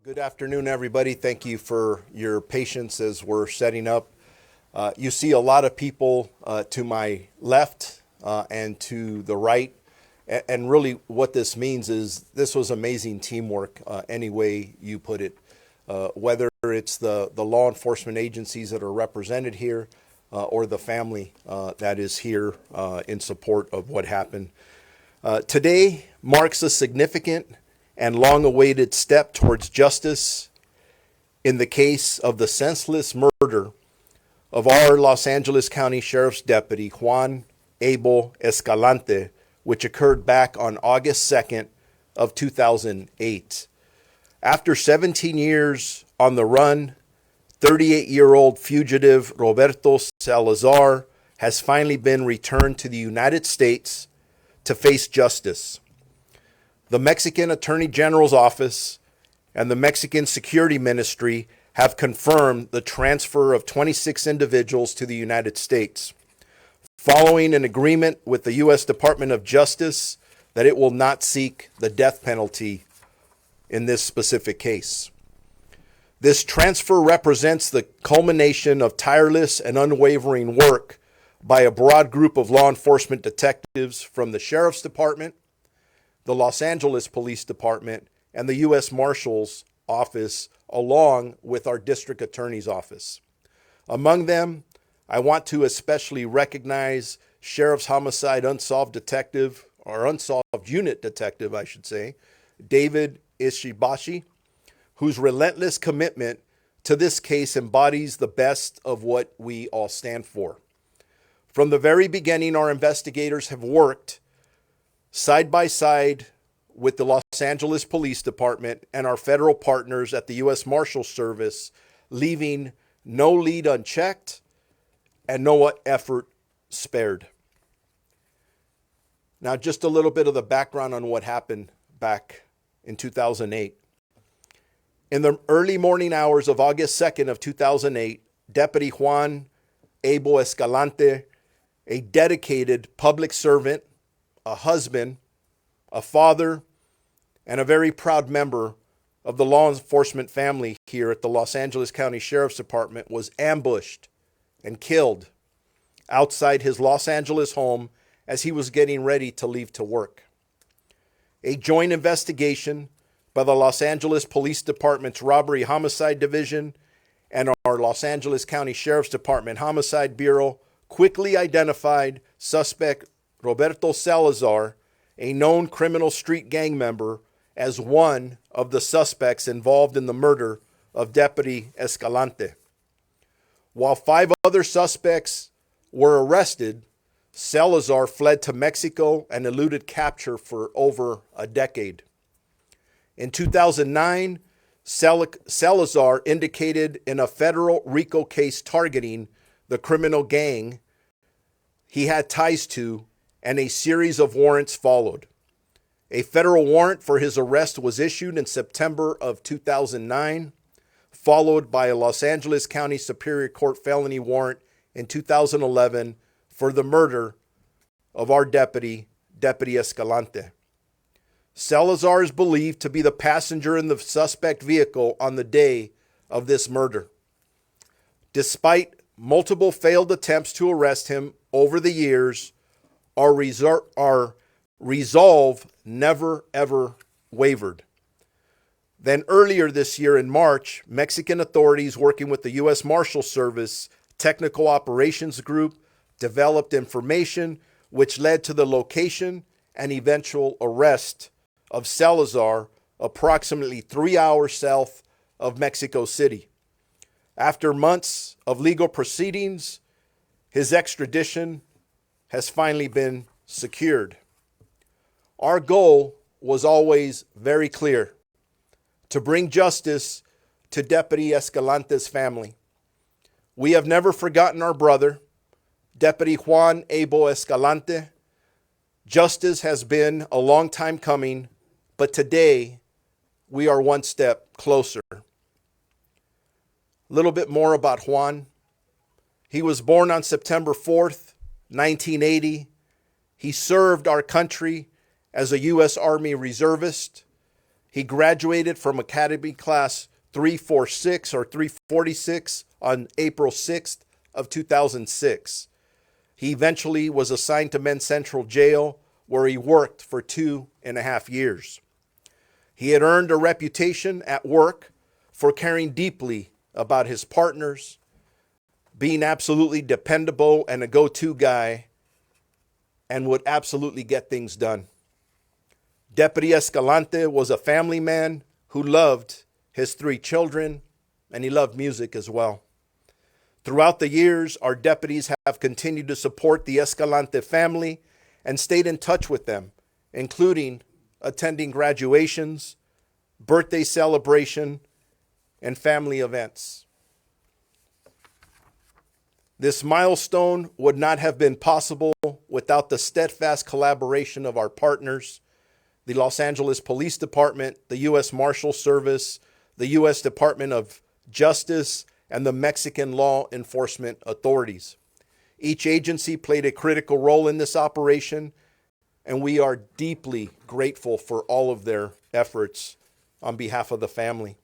Good afternoon, everybody. Thank you for your patience as we're setting up. You see a lot of people to my left and to the right. And really what this means is this was amazing teamwork, any way you put it, whether it's the law enforcement agencies that are represented here or the family that is here in support of what happened. Today marks a significant and long-awaited step towards justice in the case of the senseless murder of our Los Angeles County Sheriff's Deputy Juan Abel Escalante, which occurred back on August 2nd of 2008. After 17 years on the run, 38-year-old fugitive Roberto Salazar has finally been returned to the United States to face justice. The Mexican Attorney General's office and the Mexican Security Ministry have confirmed the transfer of 26 individuals to the United States, following an agreement with the U.S. Department of Justice that it will not seek the death penalty in this specific case. This transfer represents the culmination of tireless and unwavering work by a broad group of law enforcement detectives from the Sheriff's Department, the Los Angeles Police Department, and the U.S. Marshal's Office, along with our District Attorney's Office. Among them, I want to especially recognize Sheriff's Homicide Unsolved Detective, or Unsolved Unit Detective, I should say, David Ishibashi, whose relentless commitment to this case embodies the best of what we all stand for. From the very beginning, our investigators have worked side by side with the Los Angeles Police Department and our federal partners at the U.S. Marshals Service, leaving no lead unchecked and no effort spared. Now, just a little bit of the background on what happened back in 2008. In the early morning hours of August 2nd of 2008, Deputy Juan Abel Escalante, a dedicated public servant, a husband, a father, and a very proud member of the law enforcement family here at the Los Angeles County Sheriff's Department, was ambushed and killed outside his Los Angeles home as he was getting ready to leave to work. A joint investigation by the Los Angeles Police Department's Robbery Homicide Division and our Los Angeles County Sheriff's Department Homicide Bureau quickly identified suspect Roberto Salazar, a known criminal street gang member, as one of the suspects involved in the murder of Deputy Escalante. While 5 other suspects were arrested, Salazar fled to Mexico and eluded capture for over a decade. In 2009, Salazar indicated in a federal RICO case targeting the criminal gang he had ties to, and a series of warrants followed. A federal warrant for his arrest was issued in September of 2009, followed by a Los Angeles County Superior Court felony warrant in 2011 for the murder of our Deputy Escalante. Salazar is believed to be the passenger in the suspect vehicle on the day of this murder. Despite multiple failed attempts to arrest him over the years, our resolve never, ever wavered. Then earlier this year in March, Mexican authorities working with the U.S. Marshals Service Technical Operations Group developed information which led to the location and eventual arrest of Salazar approximately 3 hours south of Mexico City. After months of legal proceedings, his extradition has finally been secured. Our goal was always very clear: to bring justice to Deputy Escalante's family. We have never forgotten our brother, Deputy Juan Abel Escalante. Justice has been a long time coming, but today we are one step closer. A little bit more about Juan. He was born on September 4th, 1980. He served our country as a U.S. Army reservist. He graduated from Academy Class 346 or 346 on April 6th of 2006. He eventually was assigned to Men's Central Jail, where he worked for 2.5 years. He had earned a reputation at work for caring deeply about his partners, being absolutely dependable and a go-to guy, and would absolutely get things done. Deputy Escalante was a family man who loved his 3 children, and he loved music as well. Throughout the years, our deputies have continued to support the Escalante family and stayed in touch with them, including attending graduations, birthday celebration, and family events. This milestone would not have been possible without the steadfast collaboration of our partners, the Los Angeles Police Department, the U.S. Marshal Service, the U.S. Department of Justice, and the Mexican law enforcement authorities. Each agency played a critical role in this operation, and we are deeply grateful for all of their efforts on behalf of the family.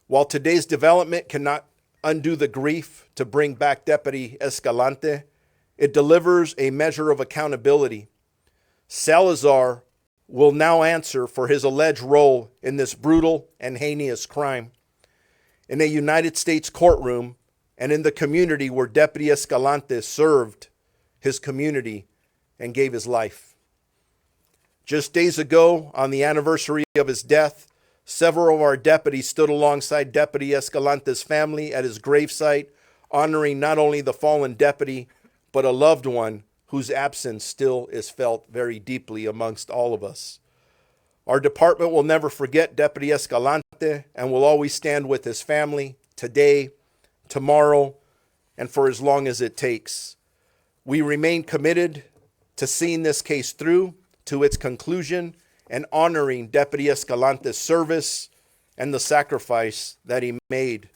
While today's development cannot undo the grief to bring back Deputy Escalante, it delivers a measure of accountability. Salazar will now answer for his alleged role in this brutal and heinous crime. In a United States courtroom and in the community where Deputy Escalante served his community and gave his life. Just days ago, on the anniversary of his death, several of our deputies stood alongside Deputy Escalante's family at his gravesite, honoring not only the fallen deputy, but a loved one whose absence still is felt very deeply amongst all of us. Our department will never forget Deputy Escalante and will always stand with his family today, tomorrow, and for as long as it takes. We remain committed to seeing this case through to its conclusion and honoring Deputy Escalante's service and the sacrifice that he made.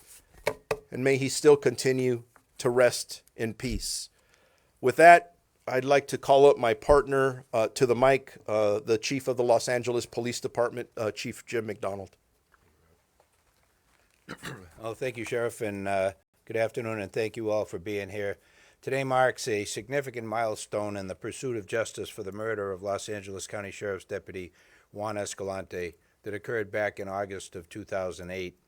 And may he still continue to rest in peace. With that, I'd like to call up my partner to the mic, the Chief of the Los Angeles Police Department, Chief Jim McDonald. Well, thank you, Sheriff, and good afternoon, and thank you all for being here. Today marks a significant milestone in the pursuit of justice for the murder of Los Angeles County Sheriff's Deputy Juan Escalante that occurred back in August of 2008.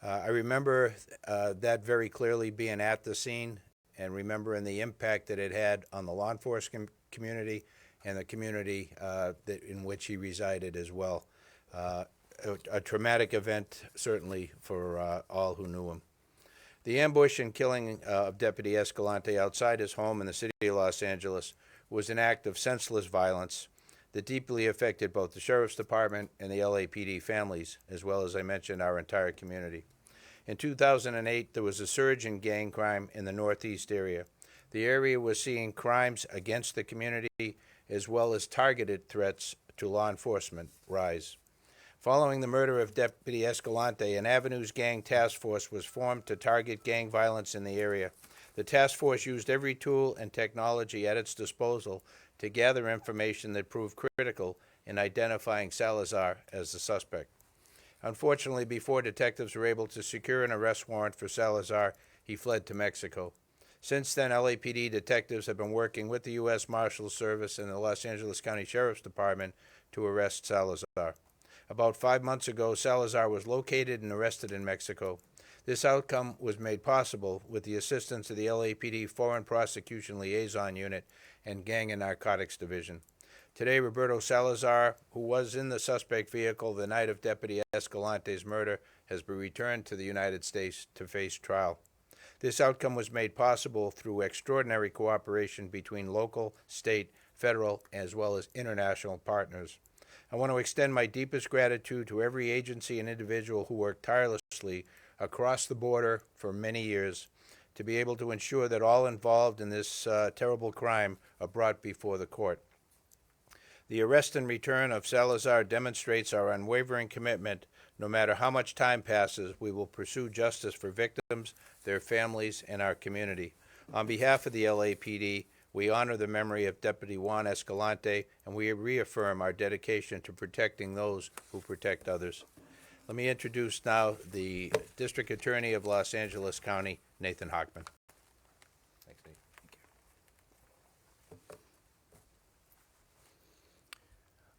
I remember that very clearly, being at the scene and remembering the impact that it had on the law enforcement community and the community in which he resided as well. A traumatic event, certainly, for all who knew him. The ambush and killing of Deputy Escalante outside his home in the city of Los Angeles was an act of senseless violence that deeply affected both the Sheriff's Department and the LAPD families, as well as, I mentioned, our entire community. In 2008, there was a surge in gang crime in the Northeast area. The area was seeing crimes against the community as well as targeted threats to law enforcement rise. Following the murder of Deputy Escalante, an Avenues Gang Task Force was formed to target gang violence in the area. The task force used every tool and technology at its disposal to gather information that proved critical in identifying Salazar as the suspect. Unfortunately, before detectives were able to secure an arrest warrant for Salazar, he fled to Mexico. Since then, LAPD detectives have been working with the U.S. Marshals Service and the Los Angeles County Sheriff's Department to arrest Salazar. About 5 months ago, Salazar was located and arrested in Mexico. This outcome was made possible with the assistance of the LAPD Foreign Prosecution Liaison Unit and Gang and Narcotics Division. Today, Roberto Salazar, who was in the suspect vehicle the night of Deputy Escalante's murder, has been returned to the United States to face trial. This outcome was made possible through extraordinary cooperation between local, state, federal, as well as international partners. I want to extend my deepest gratitude to every agency and individual who worked tirelessly across the border for many years to be able to ensure that all involved in this terrible crime are brought before the court. The arrest and return of Salazar demonstrates our unwavering commitment. No matter how much time passes, we will pursue justice for victims, their families, and our community. On behalf of the LAPD, We honor the memory of Deputy Juan Escalante, and we reaffirm our dedication to protecting those who protect others. Let me introduce now the District Attorney of Los Angeles County, Nathan Hochman. Thanks, Nate.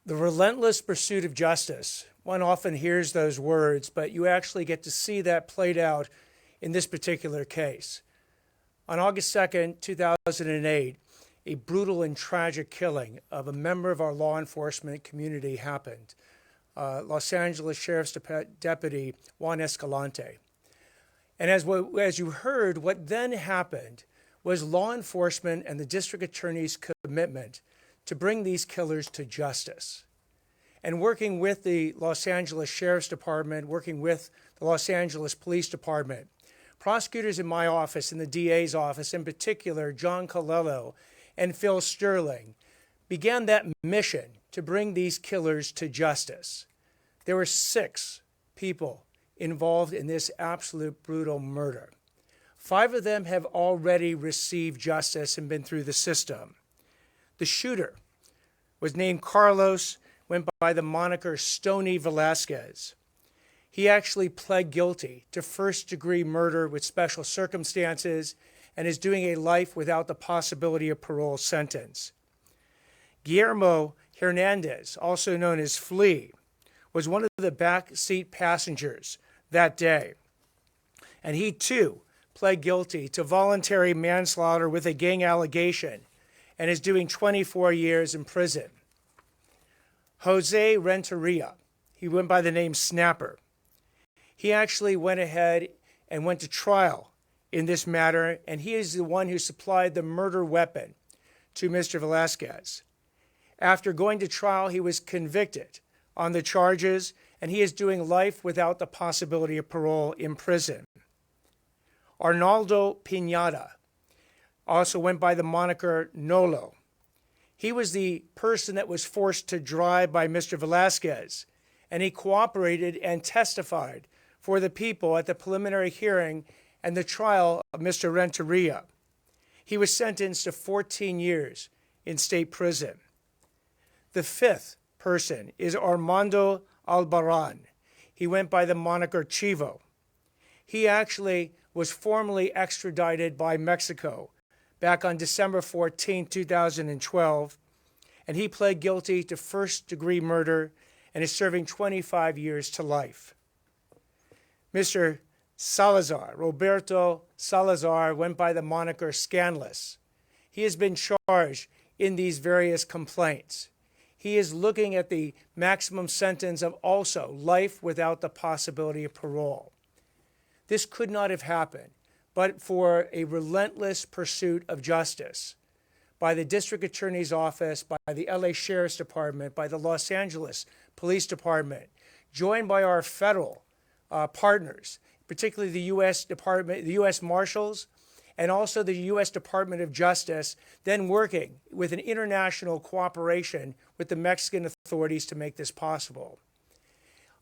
The relentless pursuit of justice. One often hears those words, but you actually get to see that played out in this particular case. On August 2nd, 2008, a brutal and tragic killing of a member of our law enforcement community happened. Los Angeles Sheriff's Deputy Juan Escalante. And as you heard, what then happened was law enforcement and the district attorney's commitment to bring these killers to justice. And working with the Los Angeles Sheriff's Department, working with the Los Angeles Police Department, prosecutors in my office, in the DA's office, in particular, John Colello and Phil Sterling, began that mission to bring these killers to justice. There were 6 people involved in this absolute brutal murder. 5 of them have already received justice and been through the system. The shooter was named Carlos, went by the moniker Stony Velasquez. He actually pled guilty to first-degree murder with special circumstances and is doing a life without the possibility of parole sentence. Guillermo Hernandez, also known as Flea, was one of the back seat passengers that day. And he too pled guilty to voluntary manslaughter with a gang allegation and is doing 24 years in prison. Jose Renteria, he went by the name Snapper. He actually went ahead and went to trial in this matter, and he is the one who supplied the murder weapon to Mr. Velasquez. After going to trial, he was convicted on the charges, and he is doing life without the possibility of parole in prison. Arnaldo Piñata also went by the moniker Nolo. He was the person that was forced to drive by Mr. Velasquez, and he cooperated and testified for the people at the preliminary hearing and the trial of Mr. Renteria. He was sentenced to 14 years in state prison. The 5th person is Armando Albarran. He went by the moniker Chivo. He actually was formally extradited by Mexico back on December 14, 2012, and he pled guilty to first-degree murder and is serving 25 years to life. Mr. Salazar, Roberto Salazar, went by the moniker Scandalous. He has been charged in these various complaints. He is looking at the maximum sentence of also life without the possibility of parole. This could not have happened but for a relentless pursuit of justice by the District Attorney's Office, by the LA Sheriff's Department, by the Los Angeles Police Department, joined by our federal partners, particularly the U.S. Department, the U.S. Marshals, and also the U.S. Department of Justice, then working with an international cooperation with the Mexican authorities to make this possible.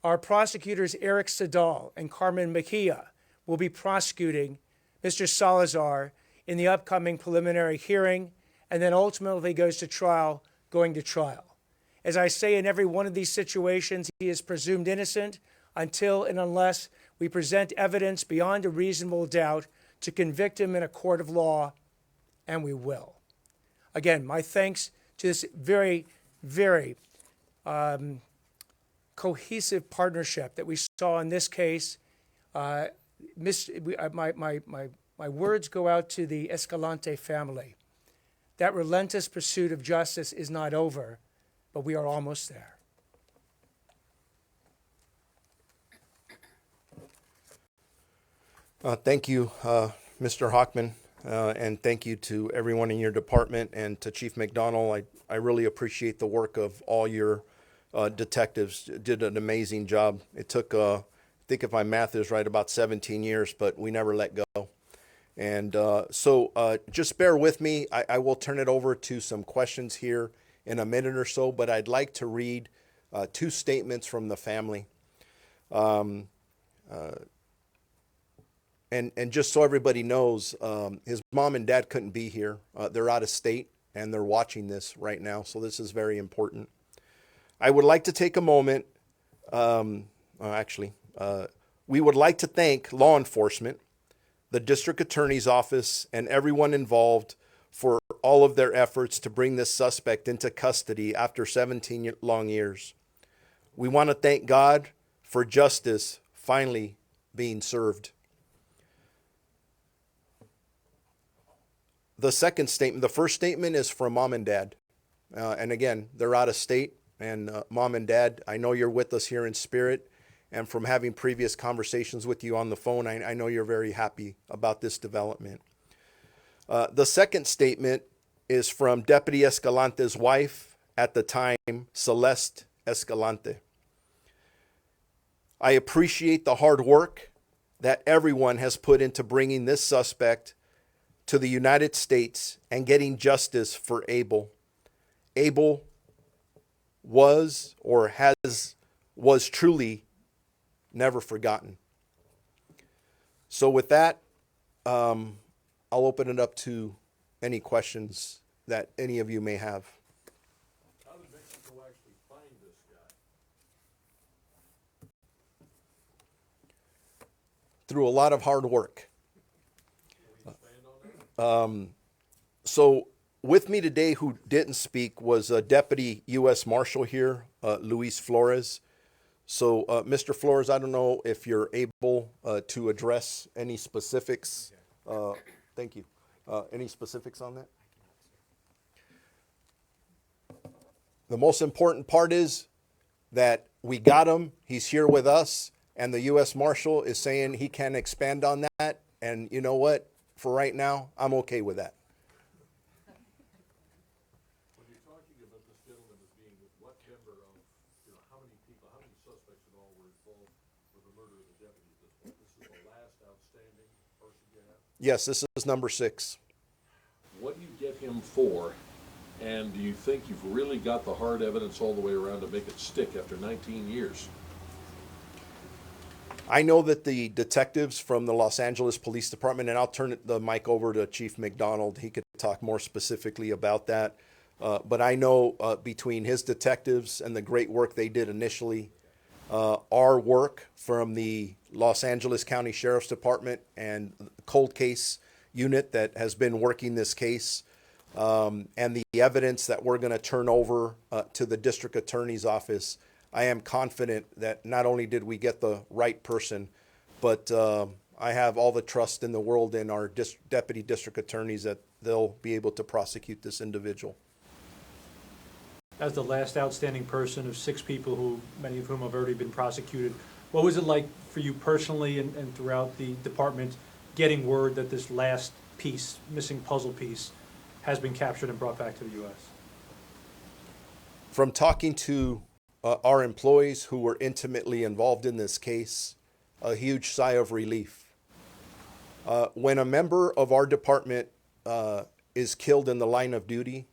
Our prosecutors, Eric Sedal and Carmen Mejia, will be prosecuting Mr. Salazar in the upcoming preliminary hearing, and then ultimately goes to trial, going to trial. As I say, in every one of these situations, he is presumed innocent until and unless we present evidence beyond a reasonable doubt to convict him in a court of law, and we will. Again, my thanks to this very, very cohesive partnership that we saw in this case. My words go out to the Escalante family. That relentless pursuit of justice is not over, but we are almost there. Thank you, Mr. Hochman, and thank you to everyone in your department and to Chief McDonald. I really appreciate the work of all your detectives. Did an amazing job. It took, I think if my math is right, about 17 years, but we never let go. And so just bear with me. I will turn it over to some questions here in a minute or so, but I'd like to read 2 statements from the family. And and just so everybody knows, his mom and dad couldn't be here. They're out of state and they're watching this right now. So this is very important. I would like to take a moment. We would like to thank law enforcement, the district attorney's office, and everyone involved for all of their efforts to bring this suspect into custody after 17 long years. We want to thank God for justice finally being served. The second statement, the first statement is from mom and dad. And again, they're out of state. And mom and dad, I know you're with us here in spirit. And from having previous conversations with you on the phone, I know you're very happy about this development. The second statement is from Deputy Escalante's wife at the time, Celeste Escalante. I appreciate the hard work that everyone has put into bringing this suspect to the United States and getting justice for Abel. Abel was truly never forgotten. So with that, I'll open it up to any questions that any of you may have. How did Mexico actually find this guy? Through a lot of hard work. Can we expand on that? So with me today who didn't speak was Deputy U.S. Marshal here, Luis Flores. So, Mr. Flores, I don't know if you're able to address any specifics. Thank you. Any specifics on that? The most important part is that we got him. He's here with us. And the U.S. Marshal is saying he can expand on that. And you know what? For right now, I'm okay with that. When you're talking about this gentleman as being what member of, how many people, how many suspects in all were involved with the murder of the deputy at this point? This is the last outstanding person you have? Yes, this is number 6. What do you get him for? And do you think you've really got the hard evidence all the way around to make it stick after 19 years? I know that the detectives from the Los Angeles Police Department, and I'll turn the mic over to Chief McDonald. He could talk more specifically about that. But I know between his detectives and the great work they did initially, our work from the Los Angeles County Sheriff's Department and the cold case unit that has been working this case, and the evidence that we're going to turn over to the district attorney's office, I am confident that not only did we get the right person, but I have all the trust in the world in our deputy district attorneys that they'll be able to prosecute this individual. As the last outstanding person of 6 people, who many of whom have already been prosecuted, what was it like for you personally and throughout the department getting word that this last piece, missing puzzle piece, has been captured and brought back to the U.S.? From talking to our employees who were intimately involved in this case, a huge sigh of relief. When a member of our department is killed in the line of duty,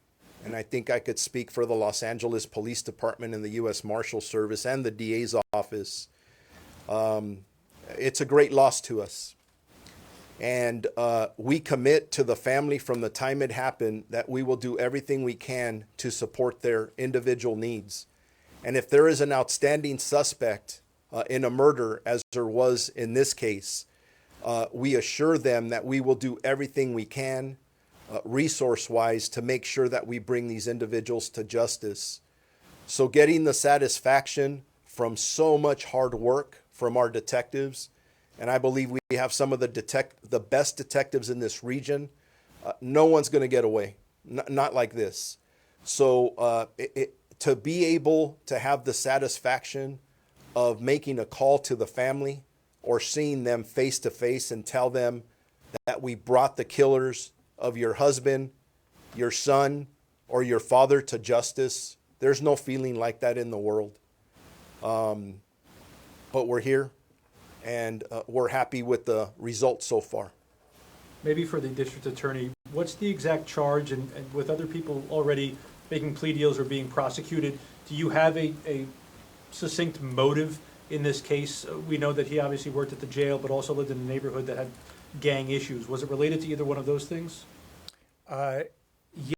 and I think I could speak for the Los Angeles Police Department and the U.S. Marshal Service and the DA's office, it's a great loss to us. And we commit to the family from the time it happened that we will do everything we can to support their individual needs. And if there is an outstanding suspect in a murder, as there was in this case, we assure them that we will do everything we can, resource-wise, to make sure that we bring these individuals to justice. So getting the satisfaction from so much hard work from our detectives, and I believe we have some of the best detectives in this region, no one's going to get away, not like this. So to be able to have the satisfaction of making a call to the family or seeing them face to face and tell them that we brought the killers of your husband, your son, or your father to justice, there's no feeling like that in the world. But we're here, and we're happy with the results so far. Maybe for the district attorney, what's the exact charge, and with other people already making plea deals or being prosecuted, do you have a succinct motive in this case? We know that he obviously worked at the jail, but also lived in a neighborhood that had gang issues. Was it related to either one of those things?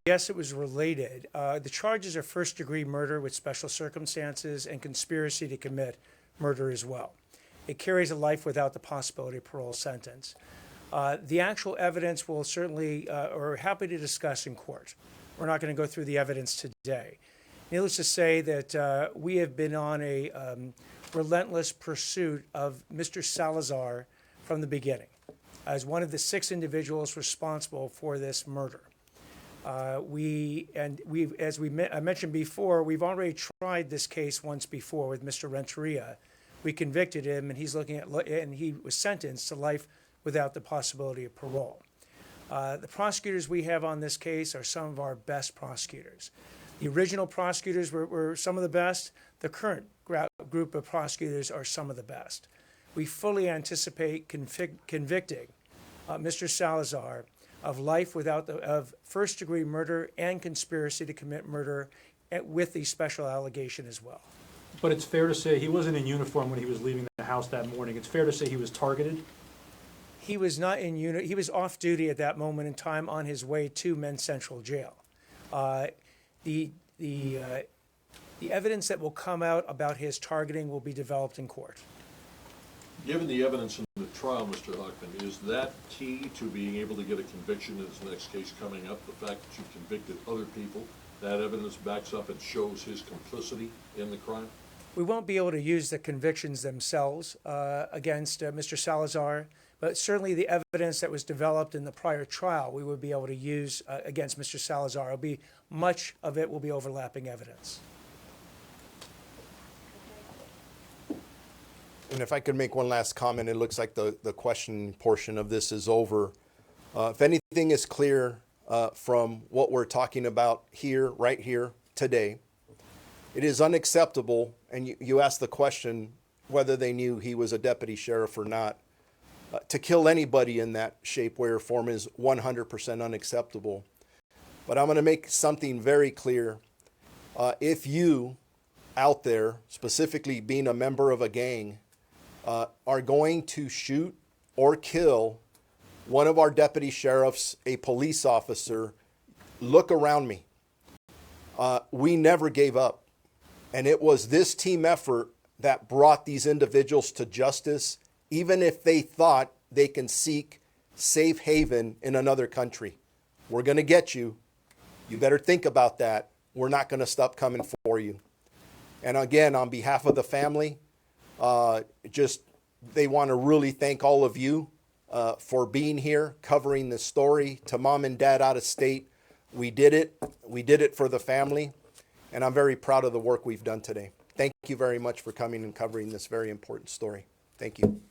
Yes, it was related. The charges are first-degree murder with special circumstances and conspiracy to commit murder as well. It carries a life without the possibility of parole sentence. The actual evidence we'll certainly, are happy to discuss in court. We're not going to go through the evidence today. Needless to say that we have been on a relentless pursuit of Mr. Salazar from the beginning as one of the 6 individuals responsible for this murder. I mentioned before, we've already tried this case once before with Mr. Renteria. We convicted him, and he was sentenced to life without the possibility of parole. The prosecutors we have on this case are some of our best prosecutors. The original prosecutors were some of the best. The current group of prosecutors are some of the best. We fully anticipate convicting Mr. Salazar of life of first-degree murder and conspiracy to commit murder with the special allegation as well. But it's fair to say he wasn't in uniform when he was leaving the house that morning. It's fair to say he was targeted? He was not in unit. He was off duty at that moment in time on his way to Men's Central Jail. The evidence that will come out about his targeting will be developed in court. Given the evidence in the trial, Mr. Huckman, is that key to being able to get a conviction in this next case coming up? The fact that you convicted other people, that evidence backs up and shows his complicity in the crime? We won't be able to use the convictions themselves against Mr. Salazar, but certainly the evidence that was developed in the prior trial we would be able to use against Mr. Salazar. Much of it will be overlapping evidence. And if I could make one last comment, it looks like the question portion of this is over. If anything is clear from what we're talking about here, right here, today, it is unacceptable, and you asked the question whether they knew he was a deputy sheriff or not. To kill anybody in that shape, way, or form is 100% unacceptable. But I'm going to make something very clear. If you out there, specifically being a member of a gang, are going to shoot or kill one of our deputy sheriffs, a police officer, look around me. We never gave up. And it was this team effort that brought these individuals to justice, even if they thought they can seek safe haven in another country. We're going to get you. You better think about that. We're not going to stop coming for you. And again, on behalf of the family, they want to really thank all of you for being here, covering this story. To mom and dad out of state, we did it. We did it for the family. And I'm very proud of the work we've done today. Thank you very much for coming and covering this very important story. Thank you.